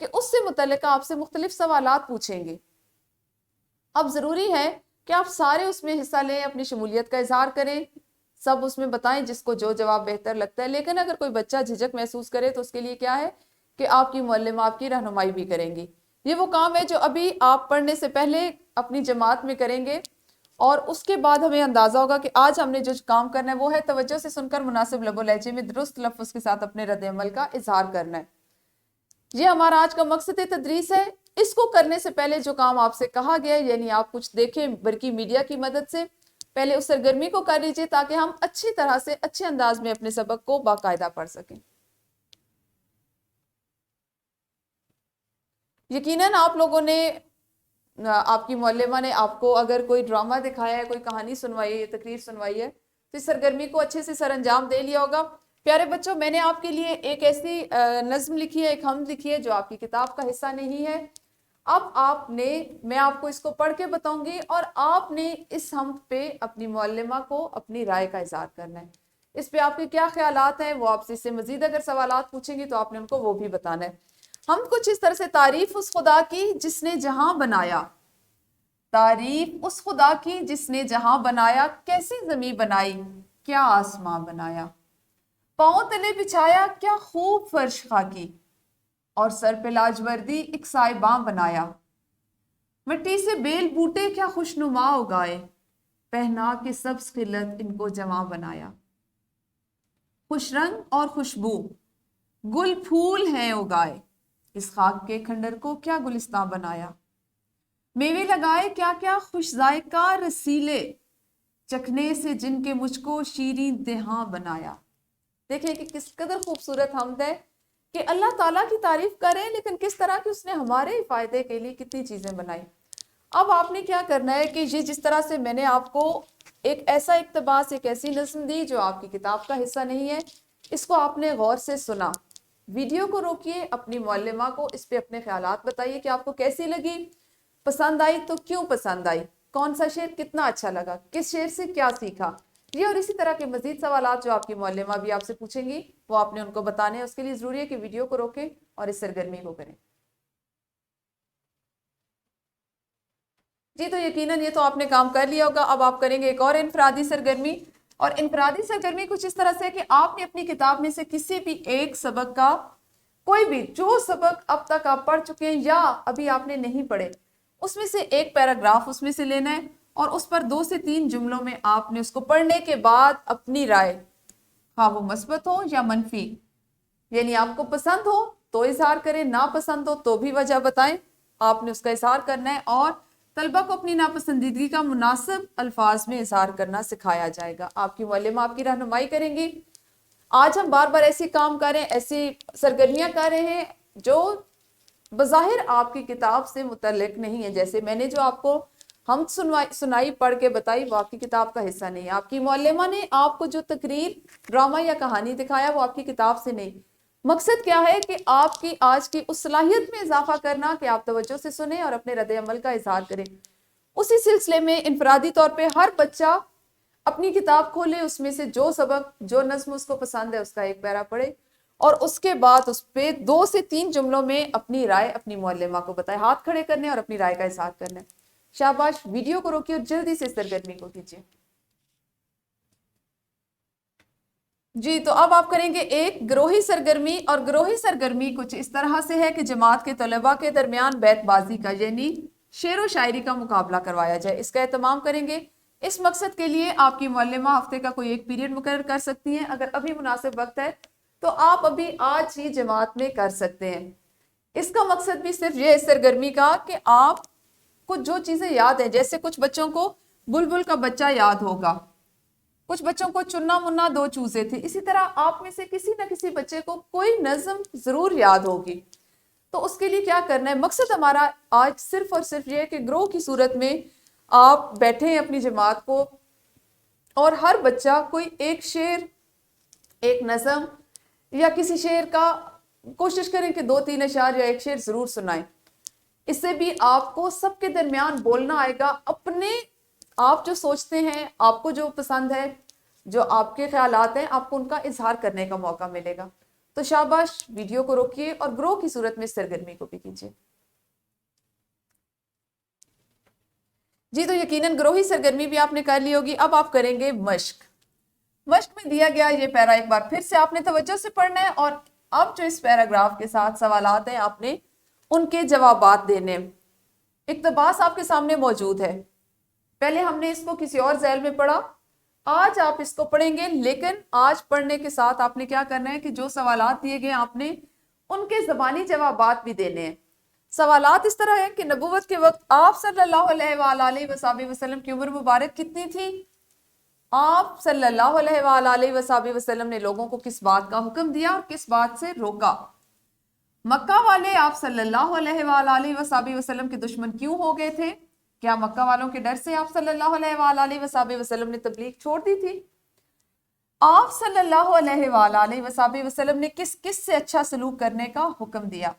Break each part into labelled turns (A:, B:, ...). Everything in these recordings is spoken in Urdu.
A: کہ اس سے متعلقہ آپ سے مختلف سوالات پوچھیں گے. اب ضروری ہے کہ آپ سارے اس میں حصہ لیں، اپنی شمولیت کا اظہار کریں، سب اس میں بتائیں جس کو جو جواب بہتر لگتا ہے. لیکن اگر کوئی بچہ جھجک محسوس کرے تو اس کے لیے کیا ہے کہ آپ کی معلمہ آپ کی رہنمائی بھی کریں گی. یہ وہ کام ہے جو ابھی آپ پڑھنے سے پہلے اپنی جماعت میں کریں گے، اور اس کے بعد ہمیں اندازہ ہوگا کہ آج ہم نے جو کام کرنا ہے وہ ہے توجہ سے سن کر مناسب لب و لہجے میں درست لفظ کے ساتھ اپنے رد عمل کا اظہار کرنا ہے. یہ ہمارا آج کا مقصد تدریس ہے. اس کو کرنے سے پہلے جو کام آپ سے کہا گیا ہے، یعنی آپ کچھ دیکھیں برقی میڈیا کی مدد سے، پہلے اس سرگرمی کو کر لیجئے تاکہ ہم اچھی طرح سے اچھے انداز میں اپنے سبق کو باقاعدہ پڑھ سکیں. یقیناً آپ لوگوں نے، آپ کی معلمہ نے آپ کو اگر کوئی ڈرامہ دکھایا ہے، کوئی کہانی سنوائی ہے، تقریر سنوائی ہے، تو اس سرگرمی کو اچھے سے سر انجام دے لیا ہوگا. پیارے بچوں، میں نے آپ کے لیے ایک ایسی نظم لکھی ہے، ایک حمد لکھی ہے جو آپ کی کتاب کا حصہ نہیں ہے. اب میں آپ کو اس کو پڑھ کے بتاؤں گی، اور آپ نے اس حمد پہ اپنی معلمہ کو اپنی رائے کا اظہار کرنا ہے. اس پہ آپ کے کیا خیالات ہیں وہ آپ سے اس سے مزید اگر سوالات پوچھیں گی تو آپ نے ان کو وہ بھی بتانا ہے. ہم کچھ اس طرح سے: تعریف اس خدا کی جس نے جہاں بنایا، تعریف اس خدا کی جس نے جہاں بنایا، کیسی زمین بنائی، کیا آسمان بنایا، پاؤں تلے بچھایا، کیا خوب فرش خاکی، اور سر پہ لاجوردی ایک سائباں بنایا، مٹی سے بیل بوٹے کیا خوشنما اگائے، پہنا کے سبز خلت ان کو جواں بنایا، خوش رنگ اور خوشبو گل پھول ہیں اگائے، اس خاک کے کھنڈر کو کیا گلستان بنایا، میوے لگائے کیا کیا خوش ذائقہ رسیلے، چکھنے سے جن کے مجھ کو شیریں دہاں بنایا. دیکھیں کہ کس قدر خوبصورت حمد ہے کہ اللہ تعالیٰ کی تعریف کریں، لیکن کس طرح کہ اس نے ہمارے فائدے کے لیے کتنی چیزیں بنائی. اب آپ نے کیا کرنا ہے کہ یہ جس طرح سے میں نے آپ کو ایک ایسا اقتباس، ایک ایسی نظم دی جو آپ کی کتاب کا حصہ نہیں ہے، اس کو آپ نے غور سے سنا. ویڈیو کو روکیے، اپنی معلمہ کو اس پہ اپنے خیالات بتائیے کہ آپ کو کیسی لگی، پسند آئی تو کیوں پسند آئی، کون سا شعر کتنا اچھا لگا، کس شعر سے کیا سیکھا. یہ اور اسی طرح کے مزید سوالات جو آپ کی معلمہ بھی آپ سے پوچھیں گی وہ آپ نے ان کو بتانے ہیں. اس کے لیے ضروری ہے کہ ویڈیو کو روکیں اور اس سرگرمی کو کریں. جی تو یقیناً یہ تو آپ نے کام کر لیا ہوگا. اب آپ کریں گے ایک اور انفرادی سرگرمی، اور انفرادی سرگرمی کچھ اس طرح سے کہ آپ نے اپنی کتاب میں سے کسی بھی ایک سبق کا، کوئی بھی جو سبق اب تک آپ پڑھ چکے ہیں یا ابھی آپ نے نہیں پڑھے، اس میں سے ایک پیراگراف اس میں سے لینا ہے، اور اس پر 2 سے 3 جملوں میں آپ نے اس کو پڑھنے کے بعد اپنی رائے، ہاں وہ مثبت ہو یا منفی، یعنی آپ کو پسند ہو تو اظہار کریں، ناپسند ہو تو بھی وجہ بتائیں، آپ نے اس کا اظہار کرنا ہے. اور طلبہ کو اپنی ناپسندیدگی کا مناسب الفاظ میں اظہار کرنا سکھایا جائے گا. آپ کی معلمہ آپ کی رہنمائی کریں گی. آج ہم بار بار ایسی کام کر رہے ہیں، ایسی سرگرمیاں کر رہے ہیں جو بظاہر آپ کی کتاب سے متعلق نہیں ہے. جیسے میں نے جو آپ کو ہم سنائی پڑھ کے بتائی وہ آپ کی کتاب کا حصہ نہیں ہے. آپ کی معلمہ نے آپ کو جو تقریر، ڈرامہ یا کہانی دکھایا وہ آپ کی کتاب سے نہیں. مقصد کیا ہے کہ آپ کی آج کی اس صلاحیت میں اضافہ کرنا کہ آپ توجہ سے سنیں اور اپنے رد عمل کا اظہار کریں. اسی سلسلے میں انفرادی طور پہ ہر بچہ اپنی کتاب کھولے، اس میں سے جو سبق، جو نظم اس کو پسند ہے اس کا ایک پیرا پڑھے، اور اس کے بعد اس پہ 2 سے 3 جملوں میں اپنی رائے اپنی معلمہ کو بتائے. ہاتھ کھڑے کرنے اور اپنی رائے کا اظہار کرنا ہے. شاباش. ویڈیو کو روکیے اور جلدی سے سرگرمی کو کیجیے. جی تو اب آپ کریں گے ایک گروہی سرگرمی، اور گروہی سرگرمی کچھ اس طرح سے ہے کہ جماعت کے طلباء کے درمیان بیت بازی کا، یعنی شعر و شاعری کا مقابلہ کروایا جائے. اس کا اہتمام کریں گے. اس مقصد کے لیے آپ کی معلمہ ہفتے کا کوئی ایک پیریڈ مقرر کر سکتی ہیں. اگر ابھی مناسب وقت ہے تو آپ ابھی آج ہی جماعت میں کر سکتے ہیں. اس کا مقصد بھی صرف یہ ہے سرگرمی کا کہ آپ کو جو چیزیں یاد ہیں، جیسے کچھ بچوں کو بلبل کا بچہ یاد ہوگا، کچھ بچوں کو چنا منا 2 چوزے تھے، اسی طرح آپ میں سے کسی نہ کسی بچے کو کوئی نظم ضرور یاد ہوگی. تو اس کے لیے کیا کرنا ہے، مقصد ہمارا آج صرف اور صرف یہ ہے کہ گروہ کی صورت میں آپ بیٹھے ہیں اپنی جماعت کو، اور ہر بچہ کوئی ایک شعر، ایک نظم یا کسی شعر کا کوشش کریں کہ 2-3 اشعار یا ایک شعر ضرور سنائیں. اس سے بھی آپ کو سب کے درمیان بولنا آئے گا. اپنے آپ جو سوچتے ہیں، آپ کو جو پسند ہے، جو آپ کے خیالات ہیں، آپ کو ان کا اظہار کرنے کا موقع ملے گا. تو شاباش، ویڈیو کو روکیے اور گرو کی صورت میں سرگرمی کو بھی کیجیے. جی تو یقیناً گروہی سرگرمی بھی آپ نے کر لی ہوگی. اب آپ کریں گے مشق. مشق میں دیا گیا یہ پیرا ایک بار پھر سے آپ نے توجہ سے پڑھنا ہے، اور اب جو اس پیراگراف کے ساتھ سوالات ہیں آپ نے ان کے جوابات دینے. اقتباس آپ کے سامنے موجود ہے. پہلے ہم نے اس کو کسی اور ذیل میں پڑھا، آج آپ اس کو پڑھیں گے، لیکن آج پڑھنے کے ساتھ آپ نے کیا کرنا ہے کہ جو سوالات دیے گئے آپ نے ان کے زبانی جوابات بھی دینے ہیں. سوالات اس طرح ہے کہ نبوت کے وقت آپ صلی اللہ علیہ وآلہ وسلم کی عمر مبارک کتنی تھی؟ آپ صلی اللہ علیہ وآلہ وسلم نے لوگوں کو کس بات کا حکم دیا اور کس بات سے روکا؟ مکہ والے آپ صلی اللہ علیہ وآلہ وسلم کے دشمن کیوں ہو گئے تھے؟ کیا مکہ والوں کے ڈر سے آپ صلی اللہ علیہ وآلہ وسلم نے تبلیغ چھوڑ دی تھی؟ آپ صلی اللہ علیہ وآلہ وسلم نے کس کس سے اچھا سلوک کرنے کا حکم دیا؟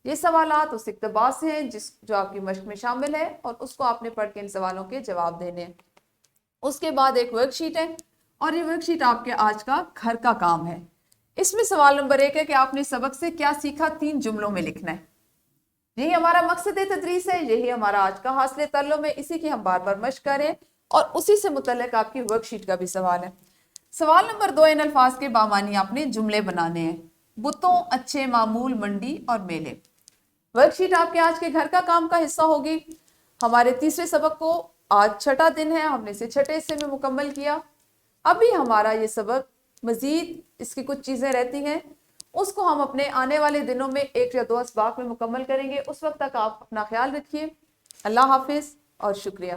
A: یہ سوالات اس اقتباس سے ہیں جو آپ کی مشق میں شامل ہے، اور اس کو آپ نے پڑھ کے ان سوالوں کے جواب دینے ہیں. اس کے بعد ایک ورک شیٹ ہے، اور یہ ورک شیٹ آپ کے آج کا گھر کا کام ہے. اس میں سوال نمبر 1 ہے کہ آپ نے سبق سے کیا سیکھا 3 جملوں میں لکھنا ہے. یہی ہمارا مقصد تدریس ہے، یہی ہمارا آج کا حاصل تعلم ہے، اسی کی ہم بار بار مشق کریں، اور اسی سے متعلق آپ کی ورک شیٹ کا بھی سوال ہے. سوال نمبر 2، ان الفاظ کے بامانی آپ نے جملے بنانے ہیں. بتوں، اچھے معمول، منڈی اور میلے. ورک شیٹ آپ کے آج کے گھر کا کام کا حصہ ہوگی. ہمارے تیسرے سبق کو آج چھٹا دن ہے، ہم نے اسے چھٹے حصے میں مکمل کیا. ابھی ہمارا یہ سبق مزید اس کی کچھ چیزیں رہتی ہیں، اس کو ہم اپنے آنے والے دنوں میں 1 یا 2 اسباق میں مکمل کریں گے. اس وقت تک آپ اپنا خیال رکھیے. اللہ حافظ اور شکریہ.